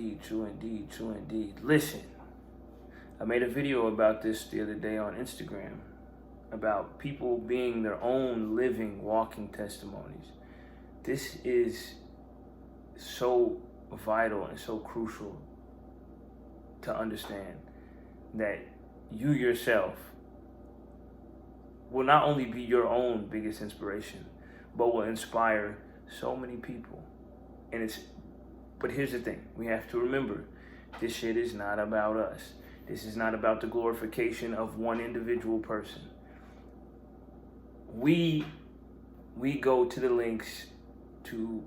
indeed, true indeed, true indeed. Listen, I made a video about this the other day on Instagram about people being their own living, walking testimonies. This is so vital and so crucial to understand that you yourself will not only be your own biggest inspiration, but will inspire so many people. But here's the thing, we have to remember, this shit is not about us. This is not about the glorification of one individual person. We go to the lengths to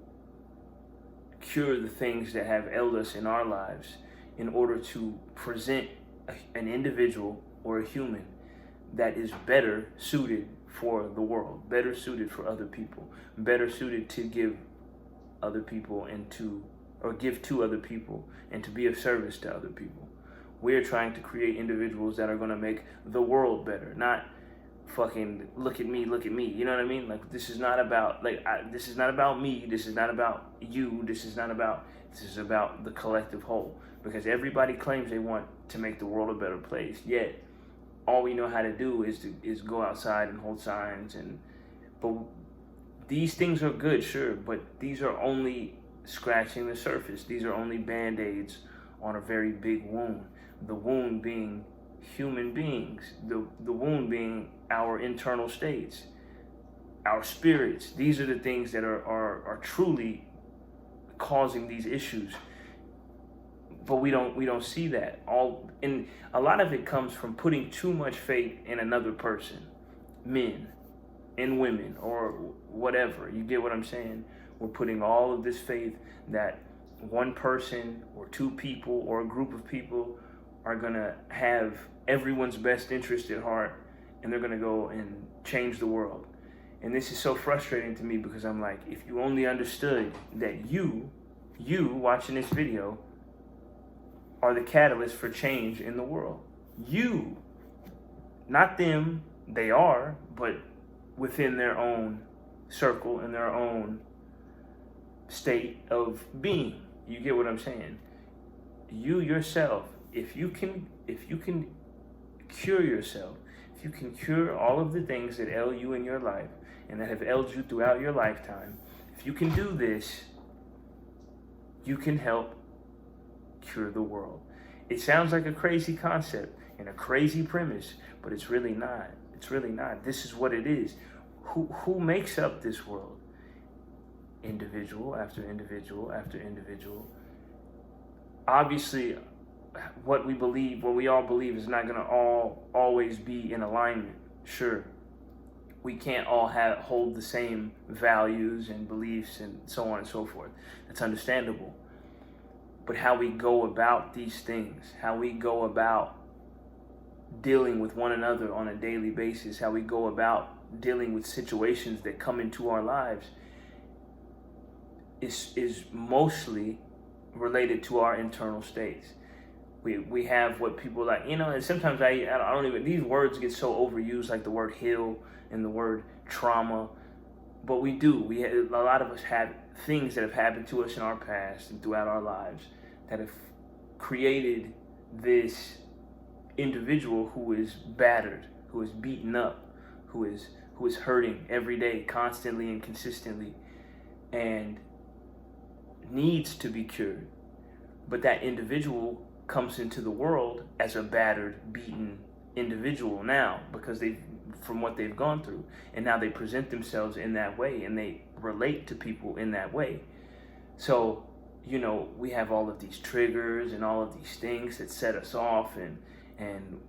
cure the things that have ailed us in our lives in order to present an individual or a human that is better suited for the world, better suited for other people, better suited to give other people give to other people and to be of service to other people. We're trying to create individuals that are going to make the world better, not fucking look at me, you know what I mean? Like, this is not about this is not about me, this is not about you, this is about the collective whole, because everybody claims they want to make the world a better place, yet all we know how to do is go outside and hold signs. But these things are good, sure, but these are only scratching the surface. These are only band-aids on a very big wound. The wound being human beings, the wound being our internal states, our spirits. These are the things that are truly causing these issues. But we don't see that. And a lot of it comes from putting too much faith in another person, men and women or whatever. You get what I'm saying? We're putting all of this faith that one person or two people or a group of people are gonna have everyone's best interest at heart, and they're gonna go and change the world. And this is so frustrating to me, because I'm like, if you only understood that you watching this video are the catalyst for change in the world. You, not them, they are, but within their own circle and their own state of being. You get what I'm saying? You yourself, if you can cure yourself, if you can cure all of the things that ail you in your life and that have ailed you throughout your lifetime, if you can do this, you can help cure the world. It sounds like a crazy concept and a crazy premise, but it's really not. It's really not. This is what it is. Who makes up this world? Individual after individual after individual. Obviously, what we all believe is not going to always be in alignment. Sure, we can't all hold the same values and beliefs and so on and so forth. That's understandable. But how we go about these things, how we go about dealing with one another on a daily basis, how we go about dealing with situations that come into our lives is mostly related to our internal states. We have what people like, and sometimes I don't even, these words get so overused, like the word heal and the word trauma. But a lot of us have things that have happened to us in our past and throughout our lives that have created this individual who is battered, who is beaten up, who is hurting every day, constantly and consistently, and needs to be cured. But that individual comes into the world as a battered, beaten individual now, because from what they've gone through, and now they present themselves in that way and they relate to people in that way. So we have all of these triggers and all of these things that set us off, and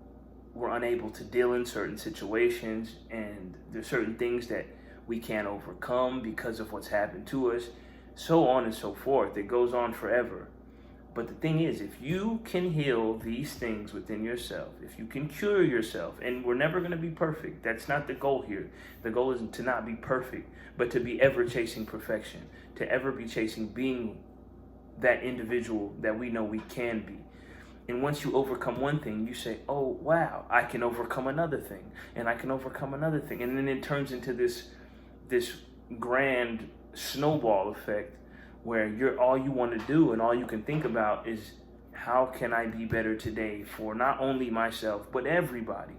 we're unable to deal in certain situations, and there's certain things that we can't overcome because of what's happened to us, so on and so forth. It goes on forever. But the thing is, if you can heal these things within yourself, if you can cure yourself, and we're never going to be perfect. That's not the goal here. The goal isn't to not be perfect, but to be ever chasing perfection, to ever be chasing being that individual that we know we can be. And once you overcome one thing, you say, oh, wow, I can overcome another thing, and I can overcome another thing. And then it turns into this grand snowball effect where you're all you want to do and all you can think about is how can I be better today for not only myself but everybody.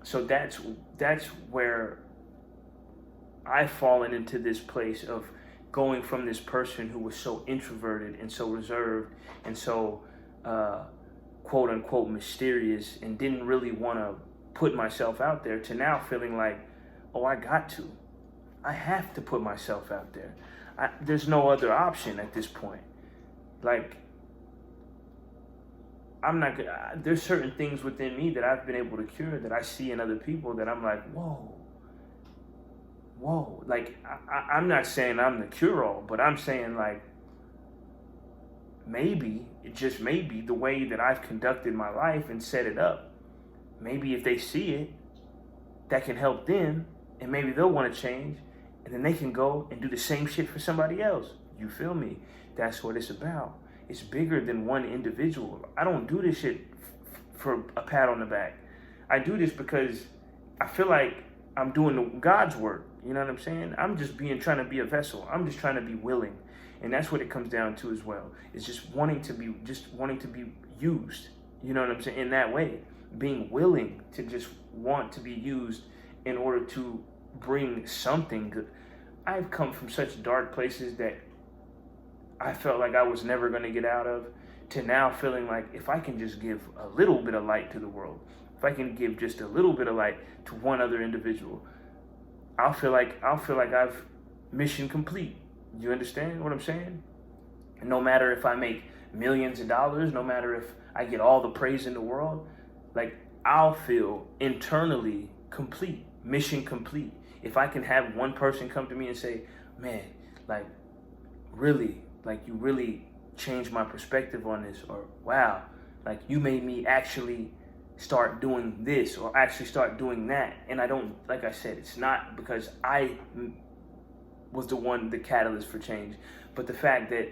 So that's where I've fallen into this place of going from this person who was so introverted and so reserved and so quote unquote mysterious and didn't really want to put myself out there to now feeling like, oh, I have to put myself out there. There's no other option at this point. Like, there's certain things within me that I've been able to cure that I see in other people that I'm like, whoa. Like, I'm not saying I'm the cure-all, but I'm saying, like, maybe, just maybe, the way that I've conducted my life and set it up, maybe if they see it, that can help them, and maybe they'll want to change, and then they can go and do the same shit for somebody else. You feel me? That's what it's about. It's bigger than one individual. I don't do this shit for a pat on the back. I do this because I feel like I'm doing God's work. You know what I'm saying? I'm just trying to be a vessel. I'm just trying to be willing. And that's what it comes down to as well. It's just wanting to be used. You know what I'm saying? In that way, being willing to just want to be used in order to bring something good. I've come from such dark places that I felt like I was never going to get out of, to now feeling like if I can just give a little bit of light to the world, if I can give just a little bit of light to one other individual, I'll feel like I've mission complete. You understand what I'm saying? And no matter if I make millions of dollars, no matter if I get all the praise in the world, like, I'll feel internally complete, mission complete. If I can have one person come to me and say, man, like, really, like, you really changed my perspective on this, or wow, like, you made me actually start doing this or actually start doing that. And I don't, like I said, it's not because I was the catalyst for change, but the fact that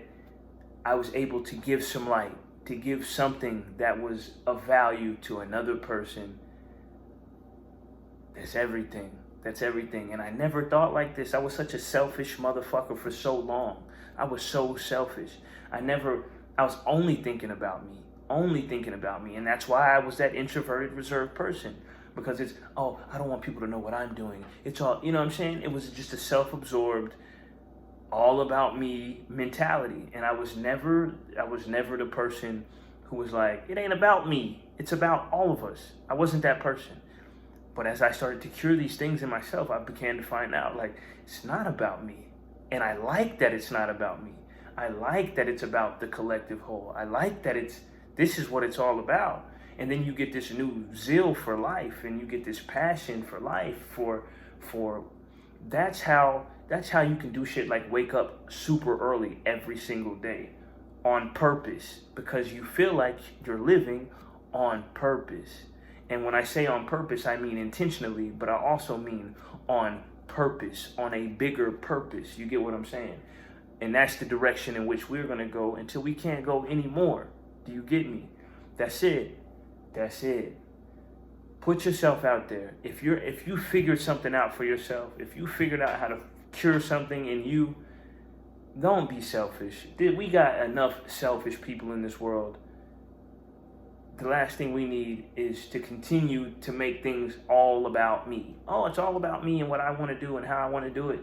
I was able to give some light, to give something that was of value to another person. That's everything. That's everything. And I never thought like this. I was such a selfish motherfucker for so long. I was so selfish. I was only thinking about me. And that's why I was that introverted, reserved person. Because it's, oh, I don't want people to know what I'm doing. It's all, you know what I'm saying? It was just a self-absorbed, all about me mentality. And I was never the person who was like, it ain't about me. It's about all of us. I wasn't that person. But as I started to cure these things in myself, I began to find out, like, it's not about me. And I like that it's not about me. I like that it's about the collective whole. I like that this is what it's all about. And then you get this new zeal for life, and you get this passion for life, for that's how you can do shit like wake up super early every single day on purpose, because you feel like you're living on purpose. And when I say on purpose, I mean intentionally, but I also mean on purpose, on a bigger purpose. You get what I'm saying? And that's the direction in which we're going to go until we can't go anymore. Do you get me? That's it. That's it. Put yourself out there. If you figured something out for yourself, if you figured out how to cure something in you, don't be selfish. We got enough selfish people in this world. The last thing we need is to continue to make things all about me. Oh, it's all about me and what I want to do and how I want to do it.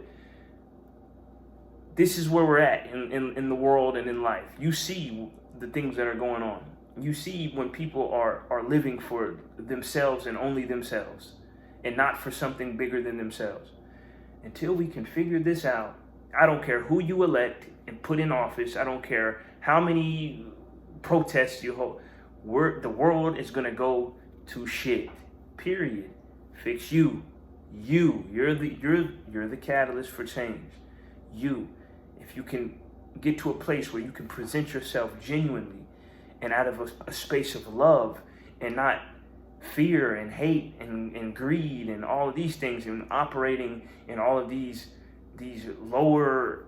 This is where we're at in the world and in life. You see the things that are going on. You see when people are living for themselves and only themselves, and not for something bigger than themselves. Until we can figure this out, I don't care who you elect and put in office. I don't care how many protests you hold. The world is going to go to shit. Period. Fix you. You're the catalyst for change. You. If you can get to a place where you can present yourself genuinely and out of a space of love and not fear and hate and greed and all of these things, and operating in all of these lower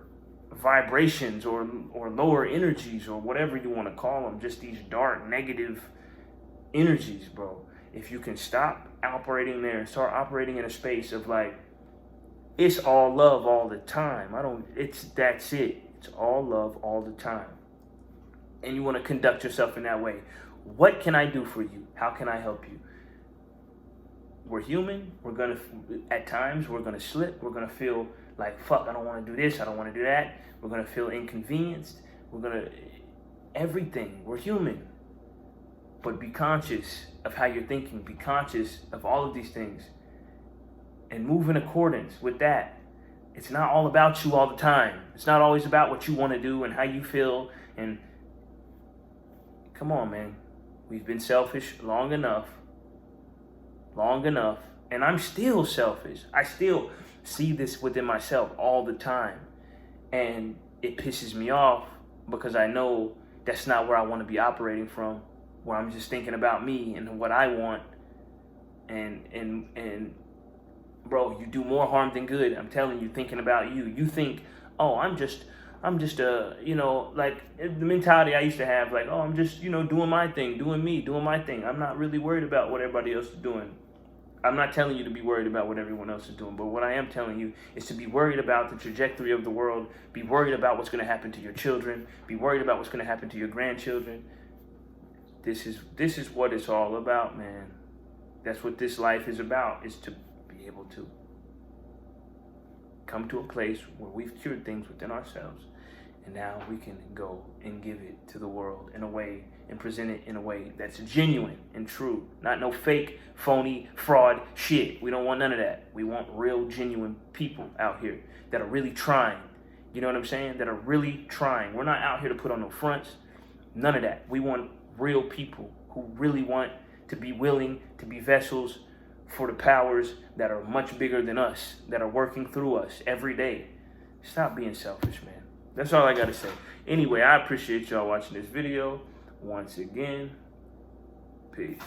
vibrations or lower energies or whatever you want to call them, just these dark negative energies, bro. If you can stop operating there and start operating in a space of like, it's all love all the time. That's it. It's all love all the time. And you want to conduct yourself in that way. What can I do for you? How can I help you? We're human. At times, we're going to slip. We're going to feel like, fuck, I don't want to do this. I don't want to do that. We're going to feel inconvenienced. Everything. We're human. But be conscious of how you're thinking. Be conscious of all of these things. And move in accordance with that. It's not all about you all the time. It's not always about what you want to do and how you feel. And come on, man. We've been selfish long enough. And I'm still selfish. I still see this within myself all the time. And it pisses me off because I know that's not where I want to be operating from, where I'm just thinking about me and what I want. And bro, you do more harm than good. I'm telling you, thinking about you. You think, oh, I'm just like the mentality I used to have, like, oh, I'm just, doing my thing, doing my thing. I'm not really worried about what everybody else is doing. I'm not telling you to be worried about what everyone else is doing, but what I am telling you is to be worried about the trajectory of the world, be worried about what's going to happen to your children, be worried about what's going to happen to your grandchildren. This is what it's all about, man. That's what this life is about, is to be able to come to a place where we've cured things within ourselves, and now we can go and give it to the world in a way and present it in a way that's genuine and true. Not no fake, phony, fraud shit. We don't want none of that. We want real, genuine people out here that are really trying. You know what I'm saying? That are really trying. We're not out here to put on no fronts. None of that. We want real people who really want to be willing to be vessels for the powers that are much bigger than us, that are working through us every day. Stop being selfish, man. That's all I got to say. Anyway, I appreciate y'all watching this video. Once again, peace.